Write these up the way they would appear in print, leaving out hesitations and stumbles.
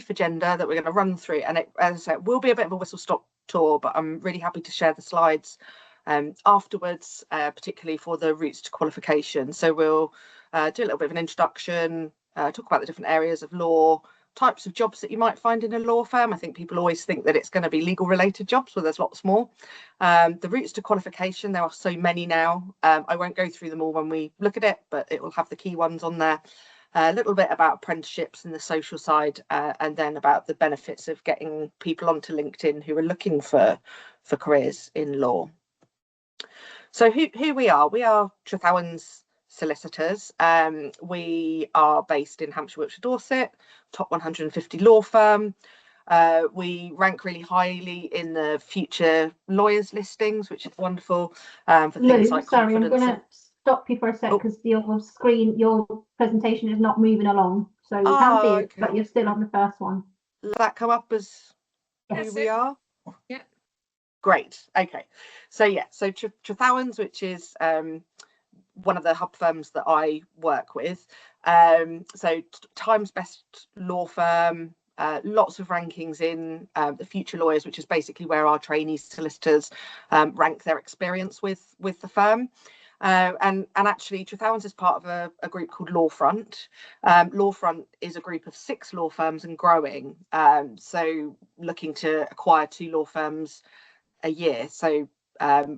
brief agenda that we're going to run through, and it, as I said, will be a bit of a whistle-stop tour, but I'm really happy to share the slides afterwards, particularly for the routes to qualification. So we'll do a little bit of an introduction, talk about the different areas of law, types of jobs that you might find in a law firm. I think people always think that it's going to be legal related jobs, well, there's lots more. The routes to qualification, there are so many now. I won't go through them all when we look at it, but it will have the key ones on there. A little bit about apprenticeships and the social side, and then about the benefits of getting people onto LinkedIn who are looking for careers in law. So who we are Trethowens Solicitors. We are based in Hampshire, Wiltshire, Dorset, top 150 law firm. We rank really highly in the future lawyers listings, which is wonderful. For things like sorry, I'm going to stop you for a sec because your screen, your presentation is not moving along. So you can see it, but you're still on the first one. Does that come up as who we are? Yeah. Great. Okay. So yeah, so Trethowens, which is one of the hub firms that I work with. So Times Best Law Firm, lots of rankings in the future lawyers, which is basically where our trainee solicitors rank their experience with the firm. And actually Trethowens is part of a group called Lawfront. Lawfront is a group of 6 law firms and growing, so looking to acquire 2 law firms a year, so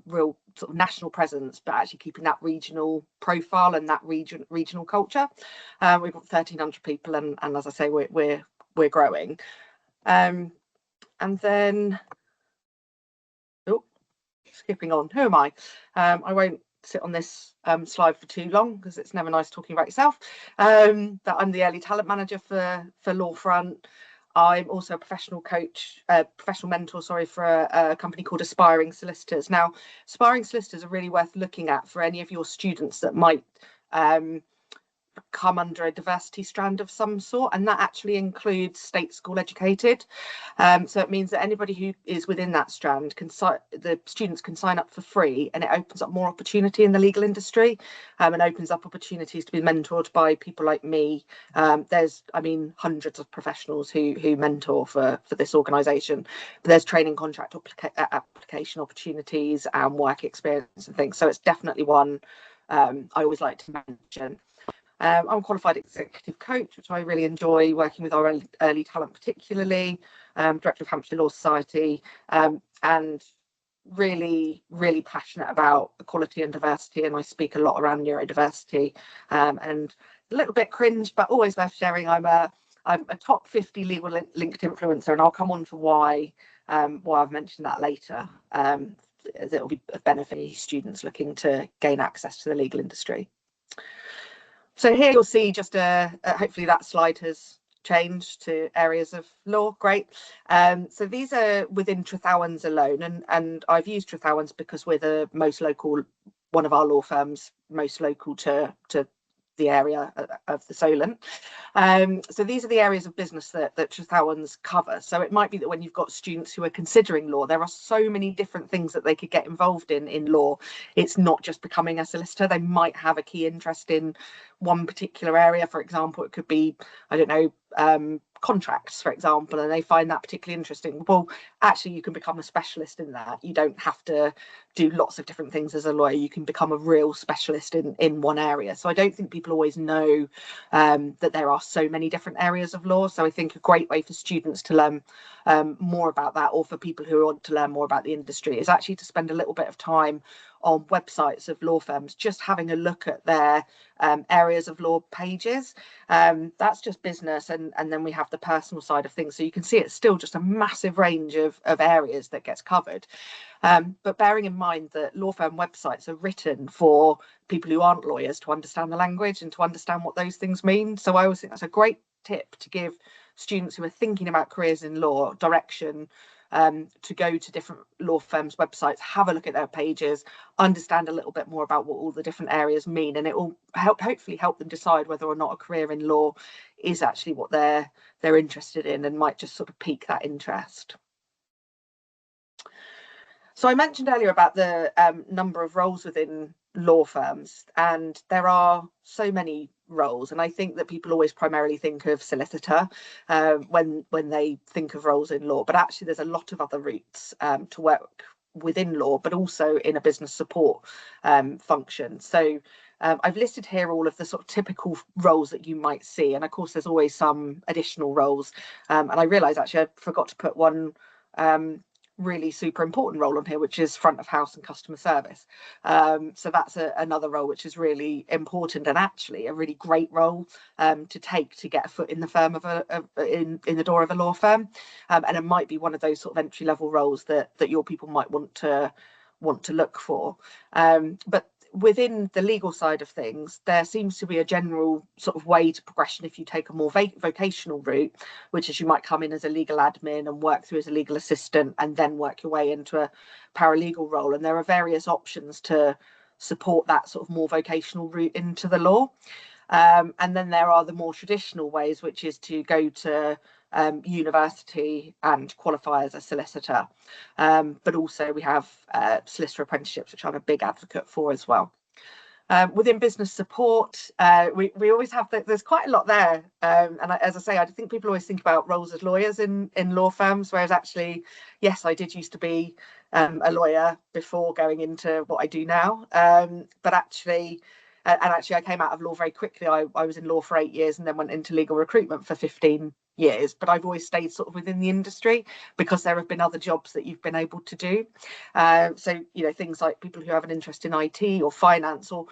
real sort of national presence, but actually keeping that regional profile and that regional culture. We've got 1,300 people, and as I say, we're growing. And then, skipping on, who am I? I won't sit on this slide for too long because it's never nice talking about yourself. But I'm the early talent manager for Lawfront. I'm also a professional coach, professional mentor, for a company called Aspiring Solicitors. Now, Aspiring Solicitors are really worth looking at for any of your students that might come under a diversity strand of some sort, and that actually includes state school educated. So it means that anybody who is within that strand the students can sign up for free, and it opens up more opportunity in the legal industry, and opens up opportunities to be mentored by people like me. There's, hundreds of professionals who mentor for this organisation, but there's training, contract application opportunities and work experience and things. So it's definitely one I always like to mention. I'm a qualified executive coach, which I really enjoy, working with our early talent particularly, director of Hampshire Law Society, and really, really passionate about equality and diversity, and I speak a lot around neurodiversity, and a little bit cringe, but always worth sharing. I'm a top 50 legal linked influencer, and I'll come on to why I've mentioned that later, as it'll be benefiting students looking to gain access to the legal industry. So here you'll see just hopefully that slide has changed to areas of law. Great. So these are within Trethowens alone, and I've used Trethowens because we're the most local, one of our law firms most local to the area of the Solent. So these are the areas of business that Trethowens cover. So it might be that when you've got students who are considering law, there are so many different things that they could get involved in law. It's not just becoming a solicitor. They might have a key interest in one particular area. For example, it could be, I don't know, contracts, for example, and they find that particularly interesting. Well, actually, you can become a specialist in that. You don't have to do lots of different things as a lawyer. You can become a real specialist in one area. So I don't think people always know that there are so many different areas of law. So I think a great way for students to learn more about that, or for people who want to learn more about the industry, is actually to spend a little bit of time on websites of law firms, just having a look at their areas of law pages. That's just business, and then we have the personal side of things. So you can see it's still just a massive range of areas that gets covered. But bearing in mind that law firm websites are written for people who aren't lawyers to understand the language and to understand what those things mean. So I always think that's a great tip to give students who are thinking about careers in law direction, to go to different law firms' websites, have a look at their pages, understand a little bit more about what all the different areas mean, and it will hopefully help them decide whether or not a career in law is actually what they're interested in, and might just sort of pique that interest. So I mentioned earlier about the number of roles within law firms, and there are so many roles, and I think that people always primarily think of solicitor when they think of roles in law, but actually there's a lot of other routes to work within law, but also in a business support function. So I've listed here all of the sort of typical roles that you might see, and of course there's always some additional roles, and I realise actually I forgot to put one really super important role on here, which is front of house and customer service. So that's another role which is really important, and actually a really great role to take to get a foot in the firm in the door of a law firm, and it might be one of those sort of entry level roles that your people might want to look for. But within the legal side of things, there seems to be a general sort of way to progression if you take a more vocational route, which is you might come in as a legal admin and work through as a legal assistant and then work your way into a paralegal role. And there are various options to support that sort of more vocational route into the law. And then there are the more traditional ways, which is to go to university and qualify as a solicitor. But also we have solicitor apprenticeships, which I'm a big advocate for as well. Within business support, we always have there's quite a lot there, and as I say, I think people always think about roles as lawyers in law firms, whereas actually, yes, I did used to be a lawyer before going into what I do now, but actually. And actually, I came out of law very quickly. I was in law for 8 years and then went into legal recruitment for 15 years. But I've always stayed sort of within the industry because there have been other jobs that you've been able to do. So, things like people who have an interest in IT or finance or,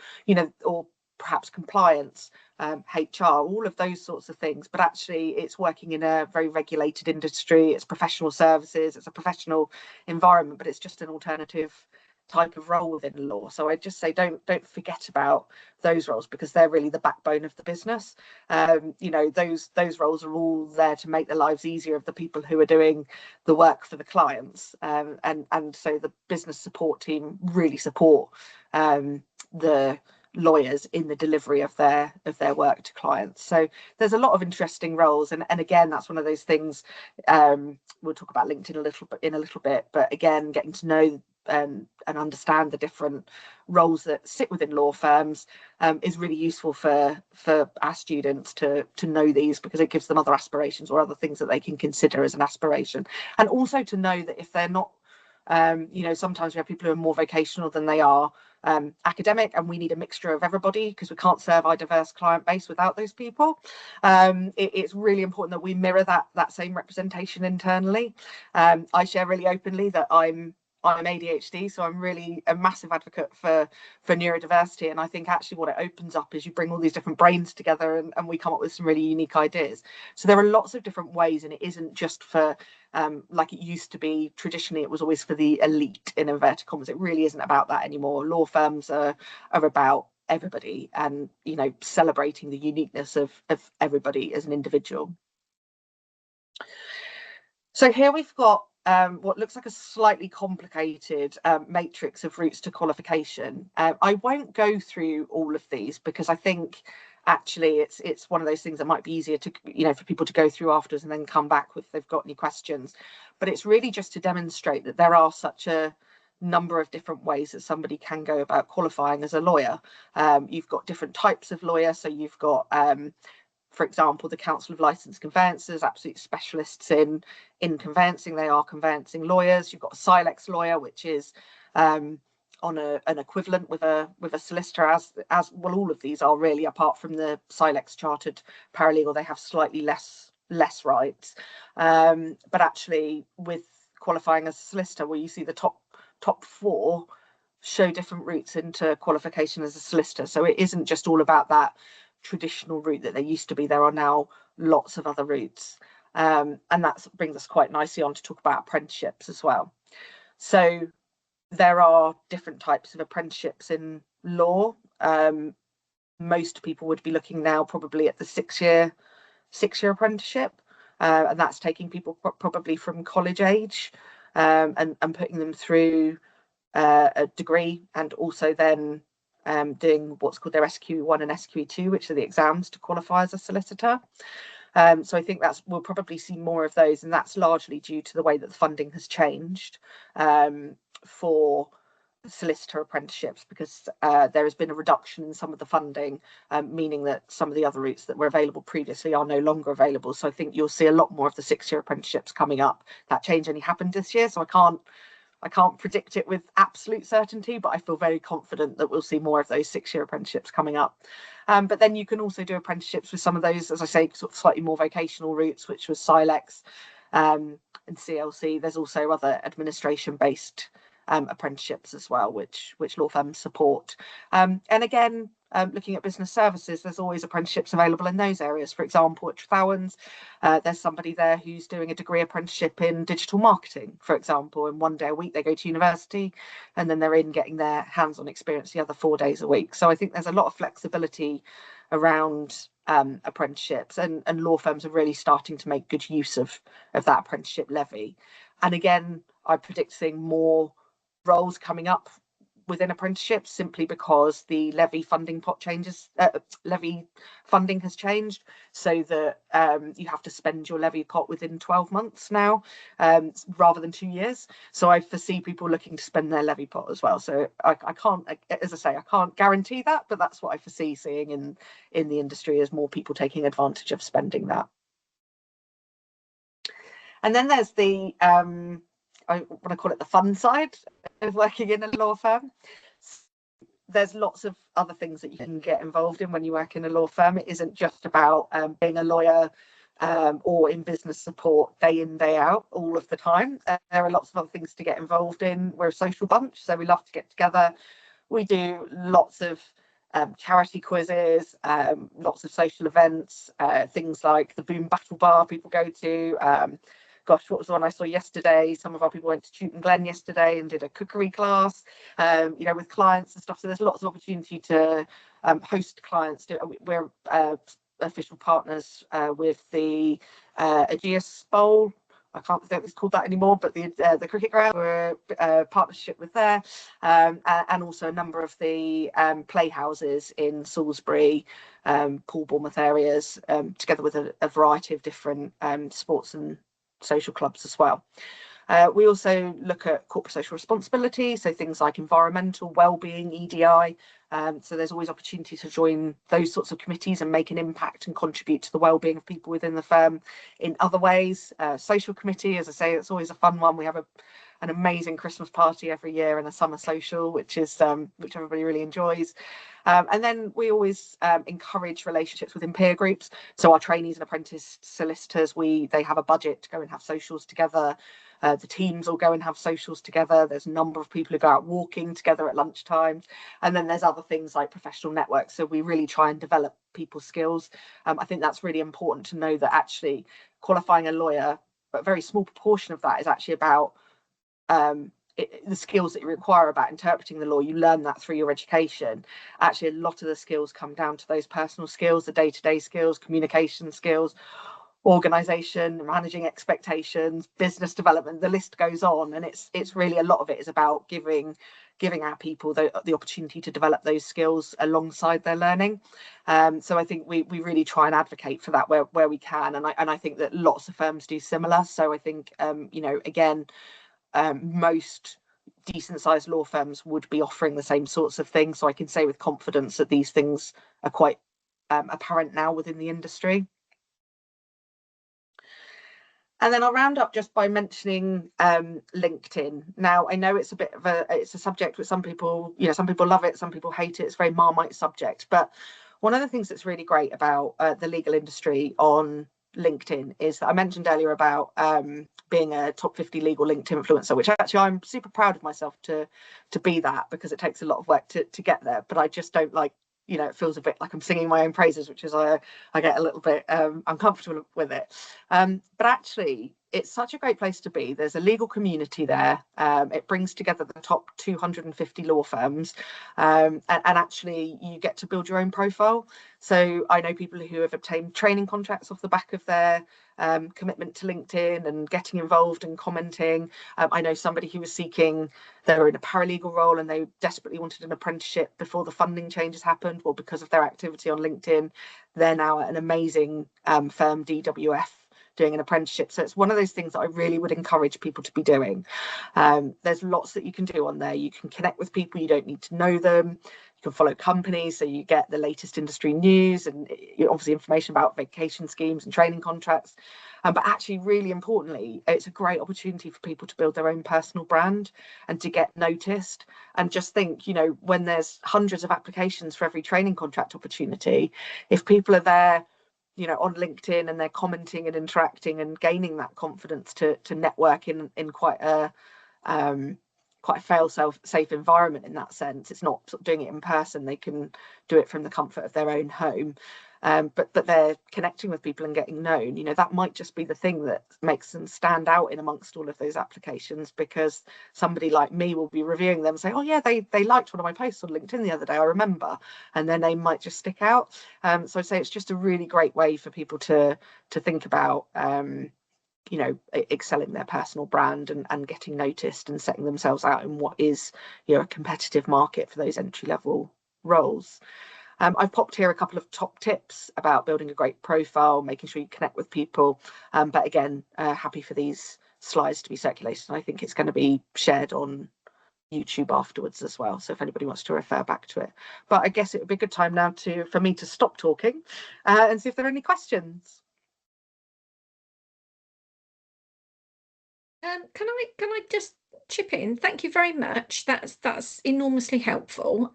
or perhaps compliance, HR, all of those sorts of things. But actually, it's working in a very regulated industry. It's professional services. It's a professional environment, but it's just an alternative type of role within law. So I just say don't forget about those roles because they're really the backbone of the business. Those roles are all there to make the lives easier of the people who are doing the work for the clients, and so the business support team really support the lawyers in the delivery of their work to clients. So there's a lot of interesting roles, and again, that's one of those things. We'll talk about LinkedIn in a little bit, but again, getting to know and understand the different roles that sit within law firms is really useful for our students to know these, because it gives them other aspirations or other things that they can consider as an aspiration, and also to know that if they're not, sometimes we have people who are more vocational than they are academic, and we need a mixture of everybody because we can't serve our diverse client base without those people. It's really important that we mirror that same representation internally. I share really openly that I'm ADHD, so I'm really a massive advocate for neurodiversity, and I think actually what it opens up is you bring all these different brains together and we come up with some really unique ideas. So there are lots of different ways, and it isn't just for like it used to be traditionally. It was always for the elite, in inverted commas. It really isn't about that anymore. Law firms are about everybody, and celebrating the uniqueness of everybody as an individual. So here we've got what looks like a slightly complicated matrix of routes to qualification. I won't go through all of these because I think actually it's one of those things that might be easier to for people to go through afterwards and then come back if they've got any questions. But it's really just to demonstrate that there are such a number of different ways that somebody can go about qualifying as a lawyer. You've got different types of lawyer, so you've got for example, the Council of Licensed Conveyancers, absolute specialists in conveyancing. They are conveyancing lawyers. You've got a Silex lawyer, which is on an equivalent with a solicitor, as well. All of these are really, apart from the Silex chartered paralegal, they have slightly less rights. But actually, with qualifying as a solicitor, where you see the top four show different routes into qualification as a solicitor. So it isn't just all about that traditional route that there used to be. There are now lots of other routes, and that brings us quite nicely on to talk about apprenticeships as well. So there are different types of apprenticeships in law. Most people would be looking now probably at the six-year apprenticeship, and that's taking people probably from college age and putting them through a degree, and also then doing what's called their SQE1 and SQE2, which are the exams to qualify as a solicitor. So I think we'll probably see more of those, and that's largely due to the way that the funding has changed for solicitor apprenticeships, because there has been a reduction in some of the funding, meaning that some of the other routes that were available previously are no longer available. So I think you'll see a lot more of the 6-year apprenticeships coming up. That change only happened this year, so I can't predict it with absolute certainty, but I feel very confident that we'll see more of those 6-year apprenticeships coming up. But then you can also do apprenticeships with some of those, as I say, sort of slightly more vocational routes, which was SILEX and CLC. There's also other administration-based apprenticeships as well, which law firms support. And again, looking at business services, there's always apprenticeships available in those areas. For example, at Trethowens, there's somebody there who's doing a degree apprenticeship in digital marketing, for example, and 1 day a week they go to university, and then they're in getting their hands-on experience the other 4 days a week. So I think there's a lot of flexibility around apprenticeships, and law firms are really starting to make good use of that apprenticeship levy. And again, I predict seeing more roles coming up within apprenticeships, simply because the levy funding pot changes, levy funding has changed, so that you have to spend your levy pot within 12 months now, rather than 2 years. So I foresee people looking to spend their levy pot as well. So I can't, as I say, I can't guarantee that, but that's what I foresee seeing in the industry, as more people taking advantage of spending that. And then there's the I want to call it the fun side of working in a law firm. There's lots of other things that you can get involved in when you work in a law firm. It isn't just about being a lawyer or in business support day in, day out, all of the time. There are lots of other things to get involved in. We're a social bunch, so we love to get together. We do lots of charity quizzes, lots of social events, things like the Boom Battle Bar people go to. Gosh, what was the one I saw yesterday? Some of our people went to Chewton Glen yesterday and did a cookery class, with clients and stuff. So there's lots of opportunity to host clients. We're official partners with the Aegeus Bowl. I can't think it's called that anymore, but the cricket ground, we're partnership with there, and also a number of the playhouses in Salisbury, Paul Bournemouth areas, together with a variety of different sports and social clubs as well. We also look at corporate social responsibility, so things like environmental well-being, EDI. So there's always opportunity to join those sorts of committees and make an impact and contribute to the well-being of people within the firm in other ways. Social committee, as I say, it's always a fun one. We have an amazing Christmas party every year and a summer social, which everybody really enjoys. And then we always encourage relationships within peer groups. So our trainees and apprentice solicitors, they have a budget to go and have socials together. The teams all go and have socials together. There's a number of people who go out walking together at lunchtime. And then there's other things like professional networks. So we really try and develop people's skills. I think that's really important to know, that actually qualifying a lawyer, but a very small proportion of that is actually about the skills that you require about interpreting the law. You learn that through your education. Actually, a lot of the skills come down to those personal skills, the day-to-day skills, communication skills, organisation, managing expectations, business development. The list goes on, and it's really, a lot of it is about giving our people the opportunity to develop those skills alongside their learning. So I think we really try and advocate for that where we can, and I think that lots of firms do similar. So I think again, most decent sized law firms would be offering the same sorts of things. So I can say with confidence that these things are quite apparent now within the industry. And then I'll round up just by mentioning LinkedIn. Now, I know it's a subject with some people, some people love it, some people hate it. It's a very Marmite subject. But one of the things that's really great about the legal industry on LinkedIn is that I mentioned earlier about being a top 50 legal LinkedIn influencer, which actually I'm super proud of myself to be that, because it takes a lot of work to get there. But I just don't like, it feels a bit like I'm singing my own praises, which is I get a little bit uncomfortable with it. But actually, it's such a great place to be. There's a legal community there. It brings together the top 250 law firms, and actually you get to build your own profile. So I know people who have obtained training contracts off the back of their commitment to LinkedIn and getting involved and commenting. I know somebody who was they were in a paralegal role and they desperately wanted an apprenticeship before the funding changes happened. Well, because of their activity on LinkedIn, they're now at an amazing firm, DWF, doing an apprenticeship. So it's one of those things that I really would encourage people to be doing. There's lots that you can do on there. You can connect with people, you don't need to know them. You can follow companies, so you get the latest industry news and obviously information about vacation schemes and training contracts. But actually, really importantly, it's a great opportunity for people to build their own personal brand and to get noticed. And just think, when there's hundreds of applications for every training contract opportunity, if people are there, on LinkedIn, and they're commenting and interacting and gaining that confidence to network in quite a fail-safe environment in that sense. It's not sort of doing it in person. They can do it from the comfort of their own home. But they're connecting with people and getting known. That might just be the thing that makes them stand out in amongst all of those applications, because somebody like me will be reviewing them and say, oh yeah, they liked one of my posts on LinkedIn the other day, I remember, and their name might just stick out. So I'd say it's just a really great way for people to think about excelling their personal brand and getting noticed and setting themselves out in what is a competitive market for those entry-level roles. I've popped here a couple of top tips about building a great profile, making sure you connect with people. But again, happy for these slides to be circulated. And I think it's going to be shared on YouTube afterwards as well. So if anybody wants to refer back to it. But I guess it would be a good time now for me to stop talking and see if there are any questions. Can I just chip in? Thank you very much. That's enormously helpful.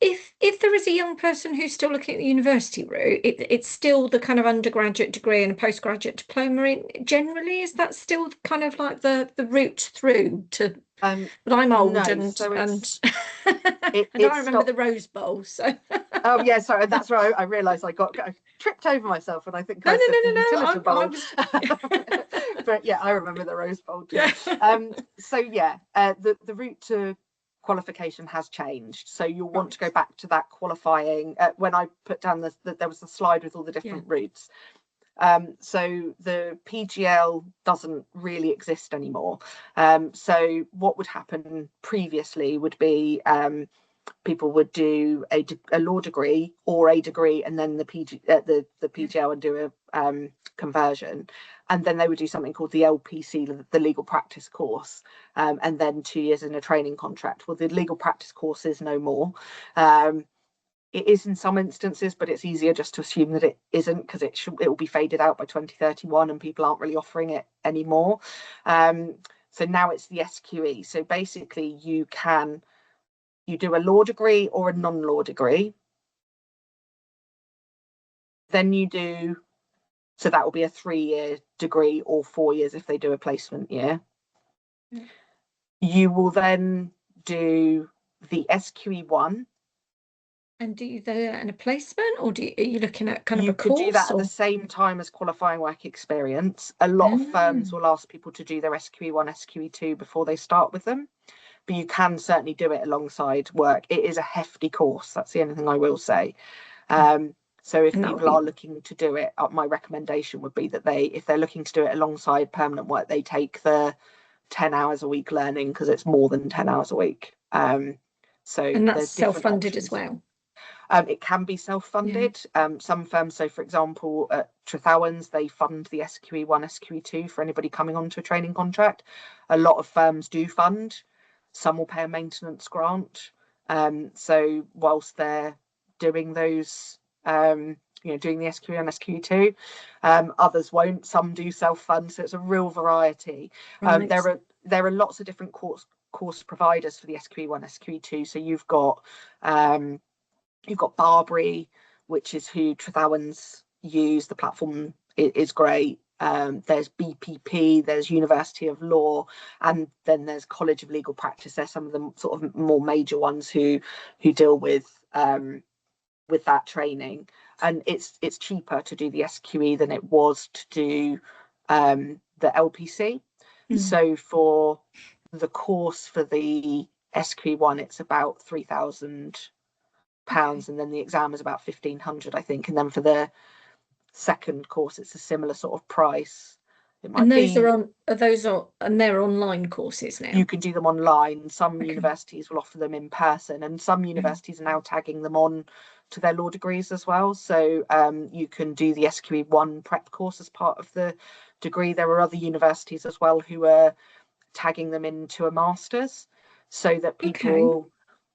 If there is a young person who's still looking at the university route, it's still the kind of undergraduate degree and a postgraduate diploma. Generally, is that still kind of like the route through to? But I'm old, no, and I remember the Rose Bowl. So oh yeah, sorry, that's right. I realised I tripped over myself, and I think I said the utility bowl. But yeah, I remember the Rose Bowl too. Yeah. So yeah, the route to qualification has changed. So you'll want to go back to that qualifying. When I put down there was a slide with all the different routes. So the PGL doesn't really exist anymore. So what would happen previously would be people would do a law degree or a degree, and then the PGL and do a conversion, and then they would do something called the LPC, the legal practice course, and then 2 years in a training contract. Well, the legal practice course is no more. It is in some instances, but it's easier just to assume that it isn't, because it will be faded out by 2031 and people aren't really offering it anymore. So now it's the SQE. So basically you do a law degree or a non-law degree. Then so that will be a 3-year degree, or 4 years if they do a placement year. You will then do the SQE1. And do you do that in a placement, or are you looking at kind of a course? You could do that at the same time as qualifying work experience. A lot of firms will ask people to do their SQE1, SQE2 before they start with them, but you can certainly do it alongside work. It is a hefty course. That's the only thing I will say. So if people are looking to do it, my recommendation would be that if they're looking to do it alongside permanent work, they take the 10 hours a week learning, because it's more than 10 hours a week. And that's self-funded as well. It can be self-funded. Some firms, so for example, at Trethowens, they fund the SQE1, SQE2 for anybody coming onto a training contract. A lot of firms do fund. Some will pay a maintenance grant. So whilst they're doing those, doing the SQE1, SQE2, others won't. Some do self-fund. So it's a real variety. Right. There are lots of different course providers for the SQE1, SQE2. So you've got Barbary, which is who Trethowens use. The platform is great. There's BPP, there's University of Law, and then there's College of Legal Practice. They're some of the sort of more major ones who deal with that training. And it's cheaper to do the SQE than it was to do the LPC. So for the course for the SQE1, it's about £3,000, and then the exam is about 1,500, I think. And then for the second course, it's a similar sort of price. And those and they're online courses now. You can do them online. Some universities will offer them in person, and some universities are now tagging them on to their law degrees as well. So you can do the SQE1 prep course as part of the degree. There are other universities as well who are tagging them into a master's so that people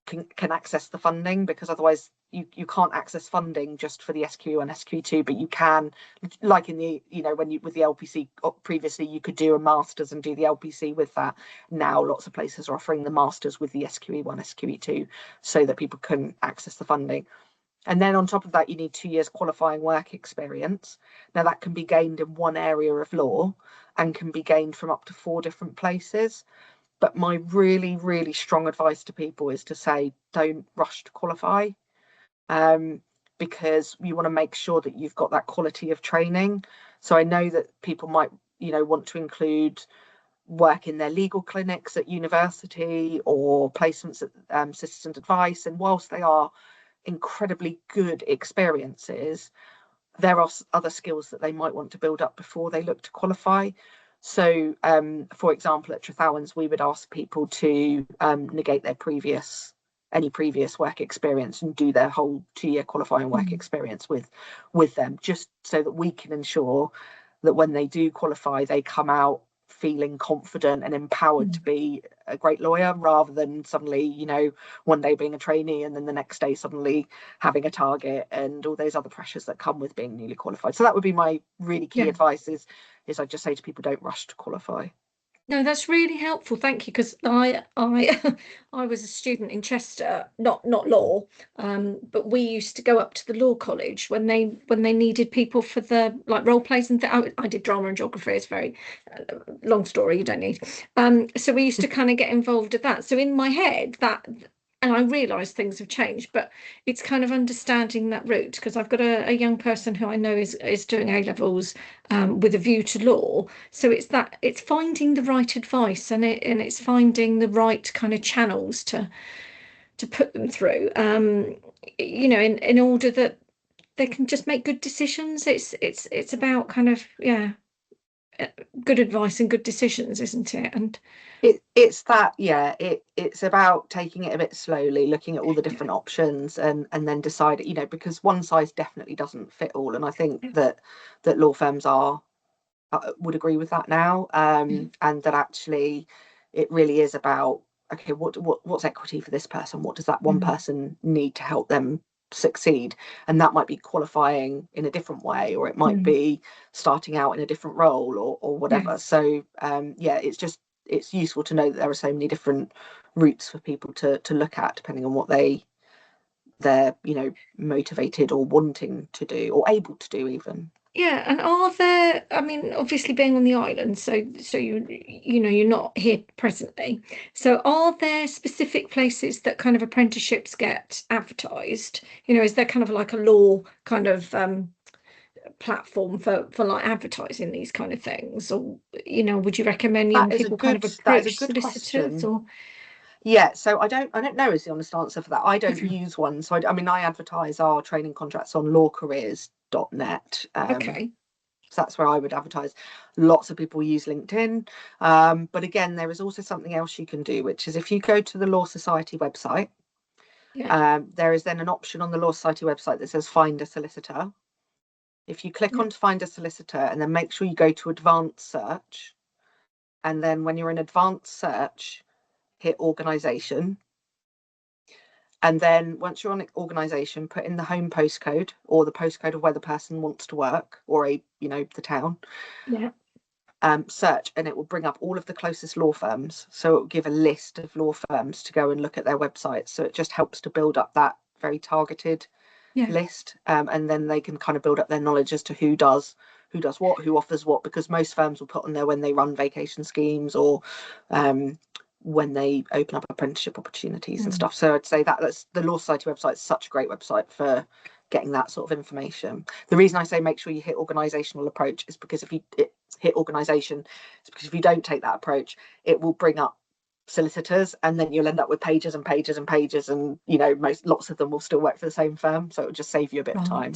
can access the funding, because otherwise you can't access funding just for the SQE and SQE2, but you can, like in the, when you with the LPC previously, you could do a master's and do the LPC with that. Now lots of places are offering the master's with the SQE1, SQE2, so that people can access the funding. And then on top of that, you need 2 years qualifying work experience. Now that can be gained in one area of law and can be gained from up to 4 different places. But my really, really strong advice to people is to say, don't rush to qualify, because you want to make sure that you've got that quality of training. So I know that people might, want to include work in their legal clinics at university or placements at citizen advice. And whilst they are incredibly good experiences, there are other skills that they might want to build up before they look to qualify. So, for example, at Trethowens, we would ask people to negate their any previous work experience and do their whole 2-year qualifying work experience with them, just so that we can ensure that when they do qualify, they come out feeling confident and empowered to be a great lawyer, rather than suddenly, one day being a trainee and then the next day suddenly having a target and all those other pressures that come with being newly qualified. So that would be my really key advice, is I just say to people, don't rush to qualify. No, that's really helpful. Thank you. Because I I was a student in Chester, not law, but we used to go up to the law college when they needed people for the role plays and I did drama and geography. It's very long story. You don't need. So we used to kind of get involved at that. So in my head and I realise things have changed, but it's kind of understanding that route, because I've got a young person who I know is doing A-levels with a view to law. So it's finding the right advice, and it's finding the right kind of channels to put them through, in order that they can just make good decisions. It's about kind of good advice and good decisions, isn't it? And it's that, it's about taking it a bit slowly, looking at all the different options, and then decide, because one size definitely doesn't fit all. And I think that law firms would agree with that now, and that actually it really is about, okay, what's equity for this person? What does that one person need to help them succeed? And that might be qualifying in a different way, or it might be starting out in a different role, or whatever. So it's useful to know that there are so many different routes for people to look at, depending on what they're motivated or wanting to do, or able to do even. Yeah, and are there, I mean, obviously being on the island, so you're not here presently. So are there specific places that kind of apprenticeships get advertised? Is there kind of like a law kind of platform for like advertising these kind of things? Or, would you recommend young people kind of approach solicitors or? Yeah, so I don't know is the honest answer for that. I don't use one. So I advertise our training contracts on lawcareers.net. Okay. So that's where I would advertise. Lots of people use LinkedIn. But again, there is also something else you can do, which is if you go to the Law Society website, there is then an option on the Law Society website that says find a solicitor. If you click on to find a solicitor, and then make sure you go to advanced search, and then when you're in advanced search, hit organisation, and then once you're on organisation, put in the home postcode or the postcode of where the person wants to work, or the town. Search, and it will bring up all of the closest law firms. So it will give a list of law firms to go and look at their websites. So it just helps to build up that very targeted list, and then they can kind of build up their knowledge as to who does what, who offers what, because most firms will put on there when they run vacation schemes, or when they open up apprenticeship opportunities and stuff. So I'd say that's the Law Society website is such a great website for getting that sort of information. The reason I say make sure you hit organisational approach is because if you hit organisation, it's because if you don't take that approach, it will bring up solicitors, and then you'll end up with pages and pages and pages, and lots of them will still work for the same firm, so it will just save you a bit of time.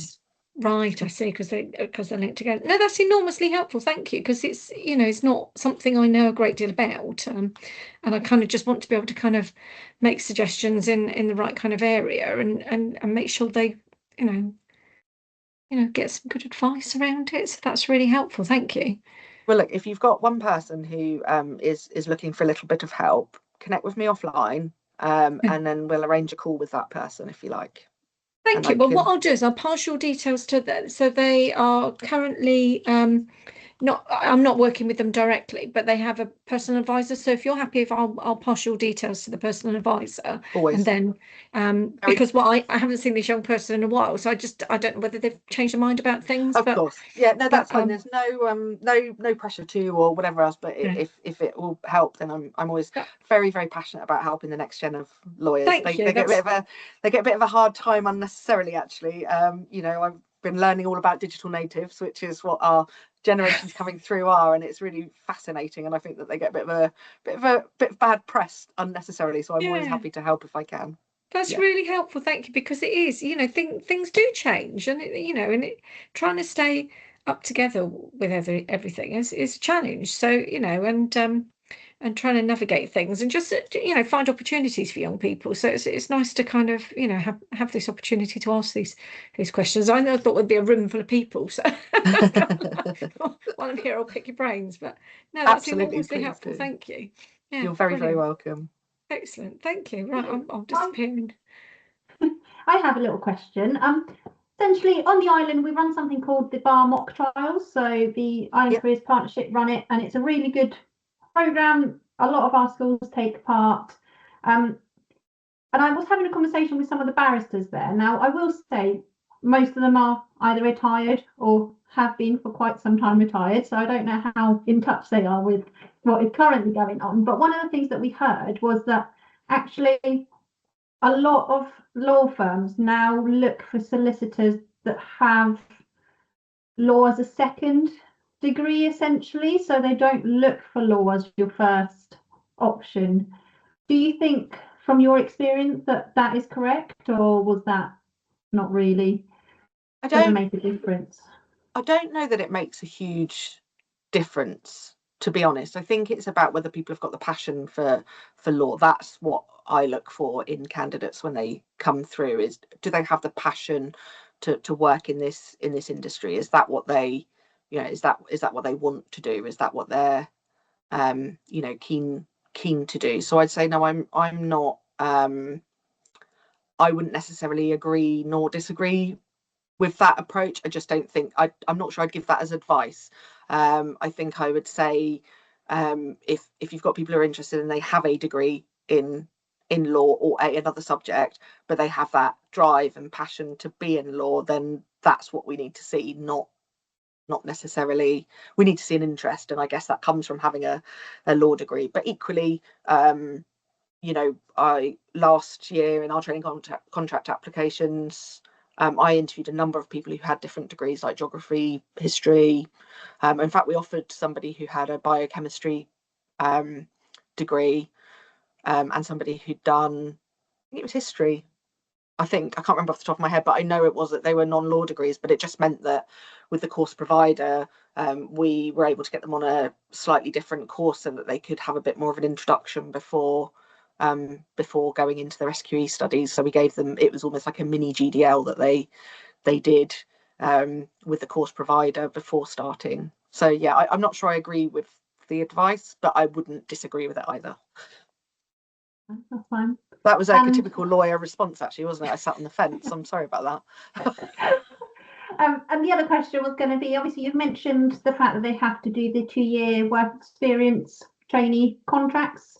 Right, I see, because they're linked together. No, that's enormously helpful. Thank you, because it's it's not something I know a great deal about, and I kind of just want to be able to kind of make suggestions in the right kind of area, and make sure they get some good advice around it. So that's really helpful. Thank you. Well, look, if you've got one person who is looking for a little bit of help, connect with me offline, and then we'll arrange a call with that person if you like. Thank you. Well, what I'll do is I'll pass your details to them. So they are currently I'm not working with them directly, but they have a personal advisor. So if you're happy, if I'll pass your details to the personal advisor. Always. And then because I haven't seen this young person in a while, so I don't know whether they've changed their mind about things. Of course. Yeah, no, that's fine. There's no pressure to or whatever else, but if it will help, then I'm always very, very passionate about helping the next gen of lawyers. They get a bit of a hard time unnecessarily, actually. I've been learning all about digital natives, which is what our generations coming through are, and it's really fascinating, and I think that they get a bit of bad press unnecessarily, so I'm always happy to help if I can. That's really helpful, thank you, because it is, things do change, and trying to stay up together with everything is a challenge. So and trying to navigate things and just find opportunities for young people. So it's nice to kind of have this opportunity to ask these questions. I thought there'd be a room full of people, so while I'm here I'll pick your brains, but no, that's enormously helpful. Thank you. Yeah, you're very very welcome. Excellent, thank you. Right, I'm disappearing. I have a little question. Essentially, on the island, we run something called the Bar Mock Trials. So the Island Careers Partnership run it, and it's a really good program. A lot of our schools take part. And I was having a conversation with some of the barristers there. Now, I will say most of them are either retired or have been for quite some time retired. So I don't know how in touch they are with what is currently going on. But one of the things that we heard was that actually a lot of law firms now look for solicitors that have law as a second degree, essentially, so they don't look for law as your first option. Do you think, from your experience, that is correct, or was that not really? Doesn't make a difference. I don't know that it makes a huge difference, to be honest. I think it's about whether people have got the passion for law. That's what I look for in candidates when they come through, is do they have the passion to work in this industry? Is that what they is that what they want to do? Is that what they're keen to do? So I'd say no, I'm not I wouldn't necessarily agree nor disagree with that approach. I just don't think I'm not sure I'd give that as advice. I think I would say if you've got people who are interested and they have a degree in law or another subject, but they have that drive and passion to be in law, then that's what we need to see, not necessarily we need to see an interest, and I guess that comes from having a law degree. But equally, I last year in our training contract applications, I interviewed a number of people who had different degrees like geography, history. In fact, we offered somebody who had a biochemistry degree and somebody who'd done, I think it was history. I can't remember off the top of my head, but I know it was that they were non-law degrees, but it just meant that with the course provider, we were able to get them on a slightly different course so that they could have a bit more of an introduction before going into their SQE studies. So we gave them, it was almost like a mini GDL that they did with the course provider before starting. So yeah, I'm not sure I agree with the advice, but I wouldn't disagree with it either. That's fine. That was like a typical lawyer response, actually, wasn't it? I sat on the fence. I'm sorry about that. And the other question was going to be, obviously, you've mentioned the fact that they have to do the 2-year work experience trainee contracts.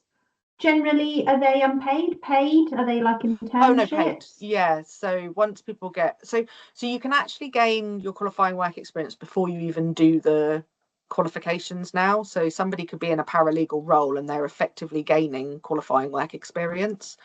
Generally, are they unpaid, paid? Are they like internships? Oh no, paid. Yeah. So once people get so you can actually gain your qualifying work experience before you even do the qualifications now. So somebody could be in a paralegal role and they're effectively gaining qualifying work experience.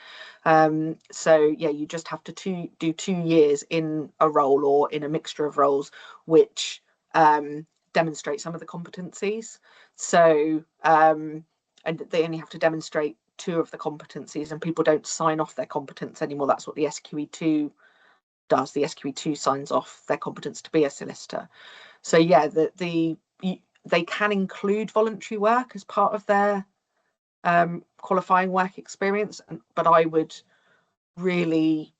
So yeah, you just have to do 2 years in a role or in a mixture of roles, which demonstrate some of the competencies. So and they only have to demonstrate 2 of the competencies, and people don't sign off their competence anymore. That's what the SQE2 does. The SQE2 signs off their competence to be a solicitor. So yeah, they can include voluntary work as part of their qualifying work experience, but I would really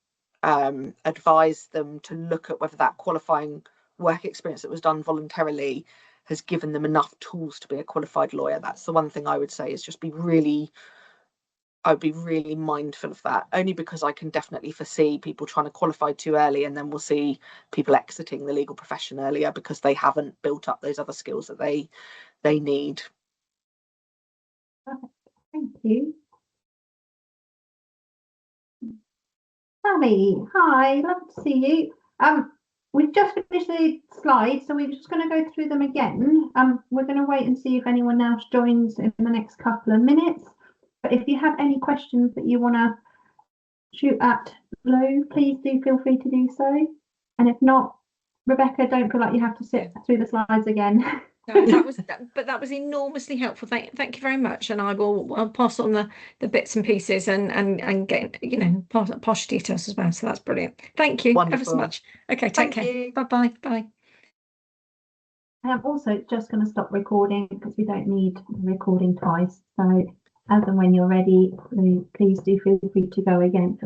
advise them to look at whether that qualifying work experience that was done voluntarily has given them enough tools to be a qualified lawyer. That's the one thing I would say, is just I would be really mindful of that, only because I can definitely foresee people trying to qualify too early, and then we'll see people exiting the legal profession earlier because they haven't built up those other skills that they need. Thank you. Sally, hi, love to see you. We've just finished the slides, so we're just going to go through them again. We're going to wait and see if anyone else joins in the next couple of minutes. But if you have any questions that you want to shoot at Lou, please do feel free to do so. And if not, Rebecca, don't feel like you have to sit through the slides again. No, that was enormously helpful. Thank you very much. And I'll pass on the bits and pieces and get, you know, pass your details as well. So that's brilliant. Thank you ever so much. Okay, take care. Bye. Bye. I'm also just going to stop recording because we don't need recording twice. So as and when you're ready, please do feel free to go again for